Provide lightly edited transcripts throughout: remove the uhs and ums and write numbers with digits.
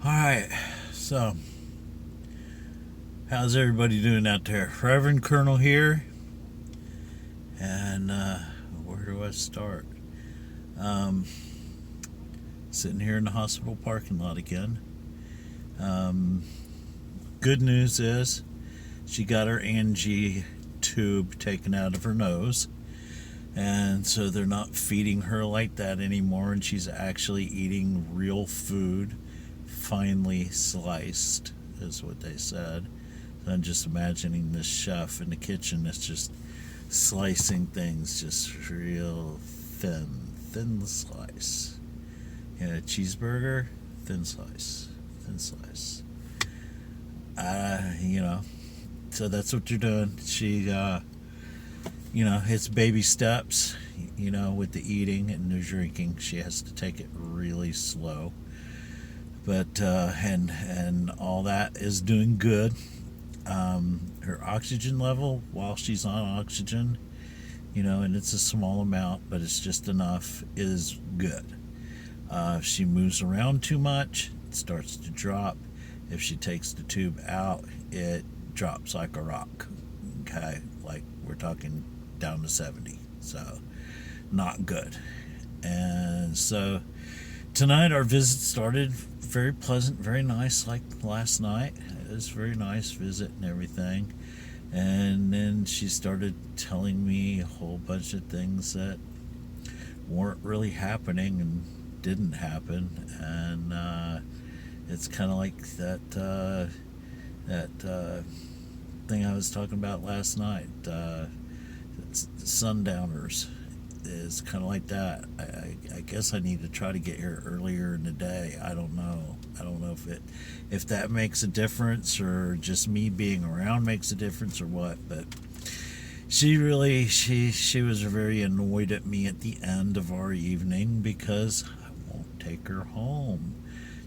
Alright, so how's everybody doing out there? Reverend Colonel here, and where do I start? Um, Sitting here in the hospital parking lot again. Um, Good news is she got her Angie tube taken out of her nose, and so they're not feeding her like that anymore, and she's actually eating real food, finely sliced, is what they said. I'm just imagining this chef in the kitchen that's just slicing things just real thin slice. Yeah, cheeseburger, thin slice, thin slice. You know, so that's what you're doing. She, it's baby steps, with the eating and the drinking. She has to take it really slow. But, and all that is doing good. Her oxygen level while she's on oxygen, and it's a small amount, but it's just enough, is good. If she moves around too much, it starts to drop. If she takes the tube out, it drops like a rock. Okay, like we're talking down to 70. So, not good. And so, tonight our visit started very pleasant, very nice, like last night. It was a very nice visit and everything. And then she started telling me a whole bunch of things that weren't really happening and didn't happen. And it's kind of like that thing I was talking about last night. Sundowners is kind of like that. I guess I need to try to get here earlier in the day. I don't know. I don't know if that makes a difference, or just me being around makes a difference, or what. But she was very annoyed at me at the end of our evening because I won't take her home.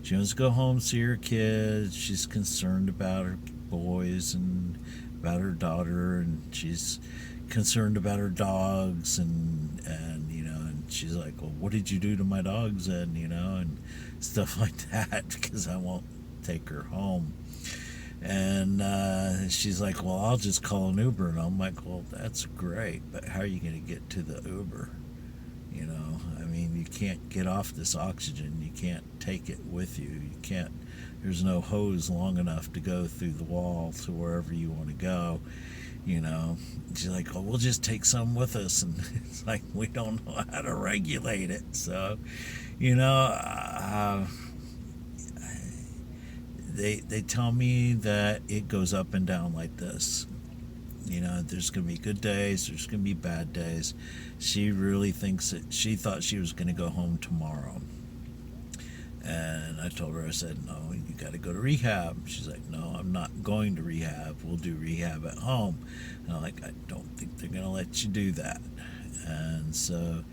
She wants to go home, see her kids. She's concerned about her boys and about her daughter, and she's concerned about her dogs, and and she's like, well, what did you do to my dogs then, and stuff like that, because I won't take her home. And she's like, well, I'll just call an Uber. And I'm like, well, that's great, but how are you going to get to the Uber? I mean, you can't get off this oxygen. You can't take it with you. You can't, there's no hose long enough to go through the wall to wherever you want to go. She's like, well, we'll just take some with us. And it's like, we don't know how to regulate it. So, they tell me that it goes up and down like this. There's going to be good days, there's going to be bad days. She really thinks that she thought she was going to go home tomorrow. And I told her, I said, no, you got to go to rehab. She's like, no, I'm not going to rehab. We'll do rehab at home. And I'm like, I don't think they're going to let you do that. And so,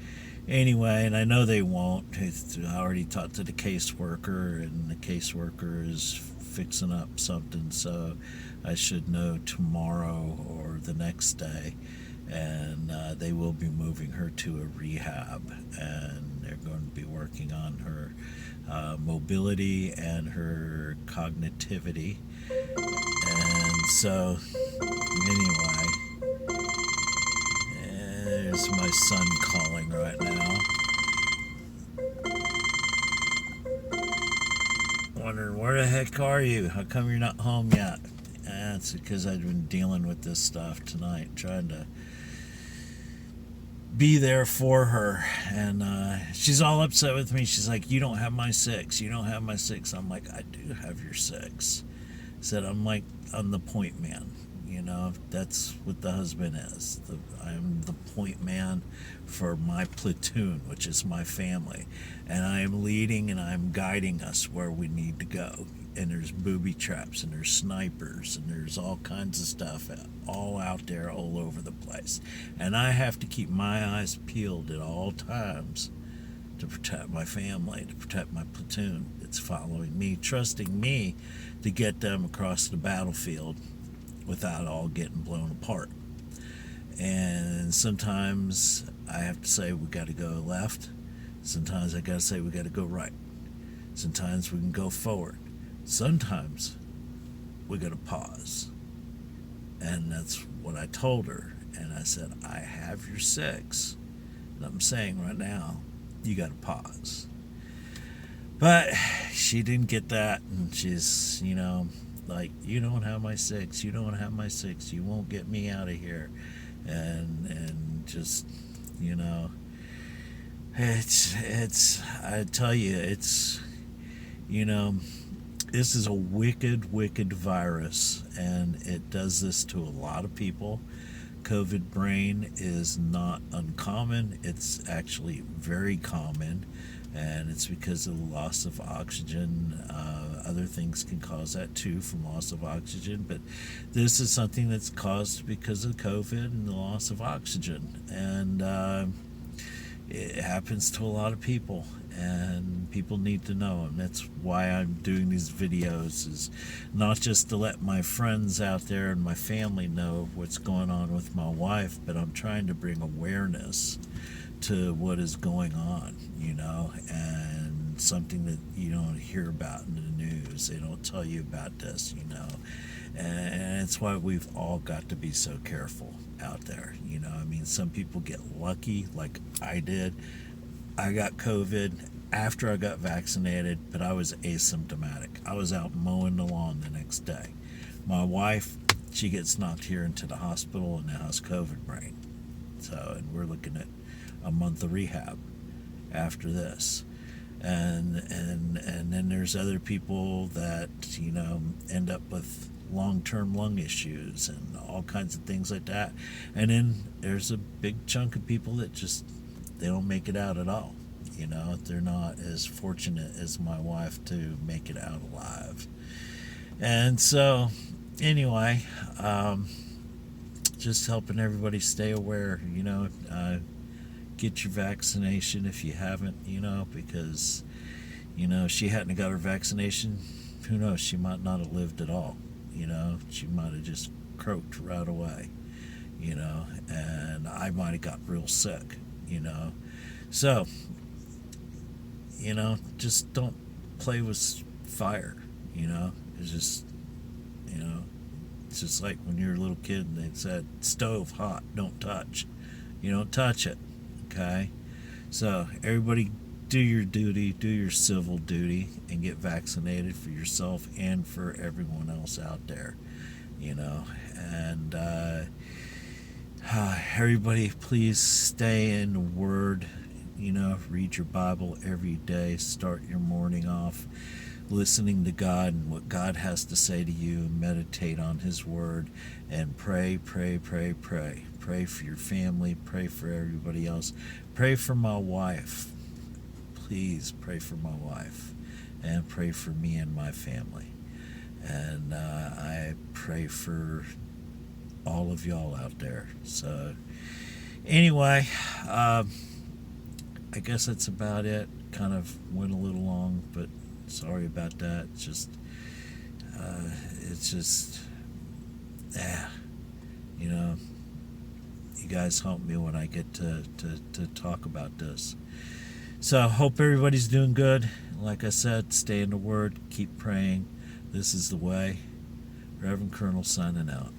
anyway, and I know they won't. I already talked to the caseworker, and the caseworker is fixing up something, so I should know tomorrow or the next day. And they will be moving her to a rehab, and they're going to be working on her mobility and her cognitivity. And so, anyway, there's my son calling right now. Wondering, where the heck are you? How come you're not home yet? It's because I've been dealing with this stuff tonight, trying to be there for her. And she's all upset with me. She's like, you don't have my 6. You don't have my 6. I'm like, I do have your 6. Said, I'm the point man. That's what the husband is. I'm the point man for my platoon, which is my family. And I am leading and I'm guiding us where we need to go. And there's booby traps, and there's snipers, and there's all kinds of stuff all out there all over the place. And I have to keep my eyes peeled at all times to protect my family, to protect my platoon that's following me, trusting me to get them across the battlefield without all getting blown apart. And sometimes I have to say we got to go left. Sometimes I got to say we got to go right. Sometimes we can go forward. sometimes we got to pause. And that's what I told her. And I said, I have your 6. And I'm saying right now, you got to pause. But she didn't get that. And she's, like, you don't have my 6. You don't have my 6. You won't get me out of here. And just, it's, I tell you, it's, this is a wicked, wicked virus, and it does this to a lot of people. COVID brain is not uncommon, it's actually very common, and it's because of the loss of oxygen. Other things can cause that too from loss of oxygen, but this is something that's caused because of COVID and the loss of oxygen. And it happens to a lot of people, and people need to know, and that's why I'm doing these videos, is not just to let my friends out there and my family know what's going on with my wife, but I'm trying to bring awareness to what is going on, and something that you don't hear about in the news. They don't tell you about this, and it's why we've all got to be so careful out there. Some people get lucky, like I did. I got COVID after I got vaccinated, but I was asymptomatic. I was out mowing the lawn the next day. My wife, she gets knocked here into the hospital and now has COVID brain. And we're looking at a month of rehab after this. And then there's other people that, end up with long-term lung issues and all kinds of things like that. And then there's a big chunk of people that just, they don't make it out at all. They're not as fortunate as my wife to make it out alive. And so, anyway, just helping everybody stay aware, get your vaccination if you haven't, because, she hadn't got her vaccination, who knows, she might not have lived at all. She might have just croaked right away, and I might have got real sick, So, just don't play with fire, it's just, it's just like when you're a little kid and they said, stove hot, don't touch. You don't touch it, okay? So, everybody do your duty, do your civil duty, and get vaccinated for yourself and for everyone else out there, and everybody please stay in the Word, read your Bible every day, start your morning off listening to God and what God has to say to you, meditate on His Word, and pray for your family, pray for everybody else, pray for my wife. Please pray for my wife, and pray for me and my family. And I pray for all of y'all out there. So, anyway, I guess that's about it. Kind of went a little long, but sorry about that. It's just, you guys help me when I get to talk about this. So I hope everybody's doing good. Like I said, stay in the Word, keep praying. This is the way. Reverend Colonel signing out.